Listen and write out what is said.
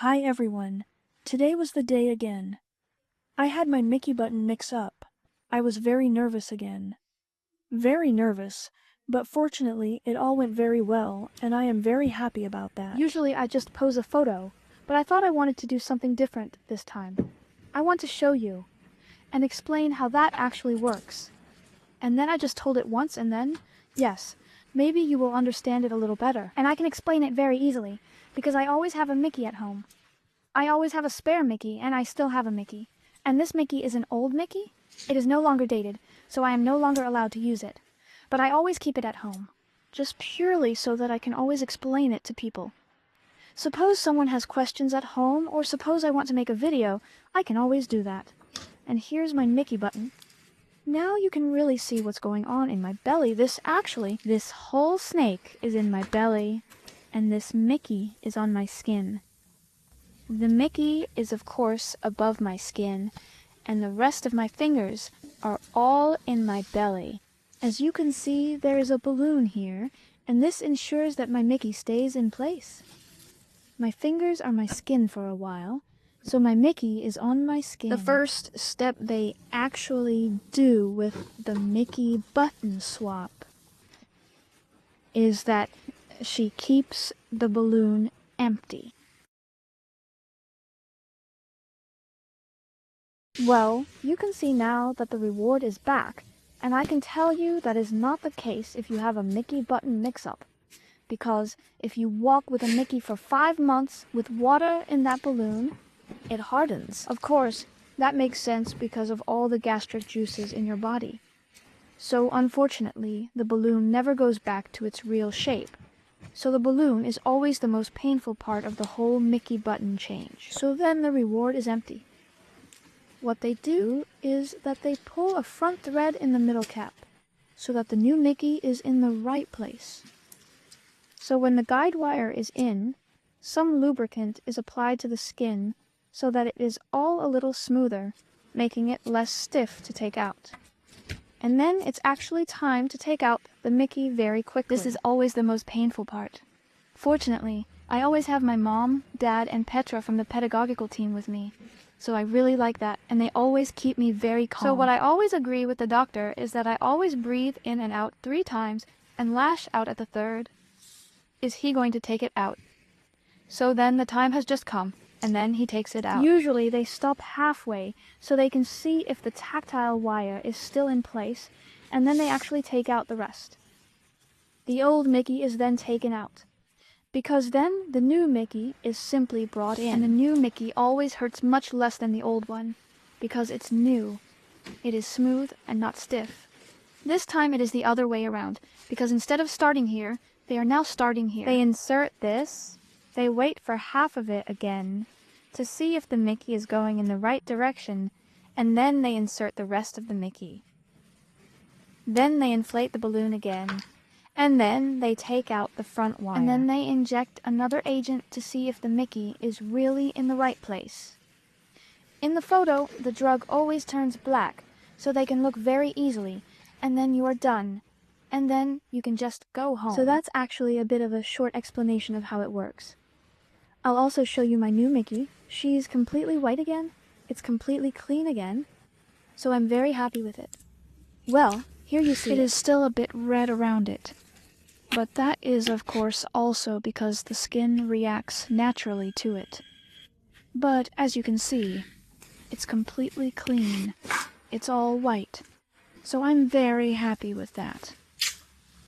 Hi everyone. Today was the day again. I had my Mickeybutton mix up. I was very nervous again. Very nervous, but fortunately it all went very well, and I am very happy about that. Usually I just pose a photo, but I thought I wanted to do something different this time. I want to show you and explain how that actually works. And then I just told it once and then, yes, maybe you will understand it a little better. And I can explain it very easily, because I always have a Mickey at home. I always have a spare Mickey, and I still have a Mickey. And this Mickey is an old Mickey. It is no longer dated, so I am no longer allowed to use it. But I always keep it at home, just purely so that I can always explain it to people. Suppose someone has questions at home, or suppose I want to make a video, I can always do that. And here's my Mickeybutton. Now you can really see what's going on in my belly. This whole snake is in my belly, and this Mickey is on my skin. The Mickey is of course above my skin, and the rest of my fingers are all in my belly. As you can see, there is a balloon here, and this ensures that my Mickey stays in place. My fingers are my skin for a while, so my Mickey is on my skin. The first step they actually do with the Mickeybutton swap is that she keeps the balloon empty. Well, you can see now that the reward is back, and I can tell you that is not the case if you have a Mickeybutton mix-up. Because if you walk with a Mickey for 5 months with water in that balloon, it hardens. Of course, that makes sense because of all the gastric juices in your body. So unfortunately, the balloon never goes back to its real shape. So the balloon is always the most painful part of the whole Mickeybutton change. So then the reward is empty. What they do is that they pull a front thread in the middle cap, so that the new Mickey is in the right place. So when the guide wire is in, some lubricant is applied to the skin so that it is all a little smoother, making it less stiff to take out. And then it's actually time to take out the Mickey very quickly. This is always the most painful part. Fortunately, I always have my mom, dad, and Petra from the pedagogical team with me. So I really like that, and they always keep me very calm. So what I always agree with the doctor is that I always breathe in and out 3 times and lash out at the 3rd. Is he going to take it out? So then the time has just come, and then he takes it out. Usually they stop halfway so they can see if the tactile wire is still in place, and then they actually take out the rest. The old Mickey is then taken out, because then the new Mickey is simply brought in. And the new Mickey always hurts much less than the old one, because it's new. It is smooth and not stiff. This time it is the other way around, because instead of starting here, they are now starting here. They insert this, they wait for half of it again, to see if the Mickey is going in the right direction, and then they insert the rest of the Mickey. Then they inflate the balloon again, and then they take out the front wire. And then they inject another agent to see if the Mickey is really in the right place. In the photo, the drug always turns black, so they can look very easily, and then you are done. And then you can just go home. So that's actually a bit of a short explanation of how it works. I'll also show you my new Mickey. She's completely white again. It's completely clean again. So I'm very happy with it. Well, here you see it is still a bit red around it. But that is, of course, also because the skin reacts naturally to it. But as you can see, it's completely clean. It's all white. So I'm very happy with that.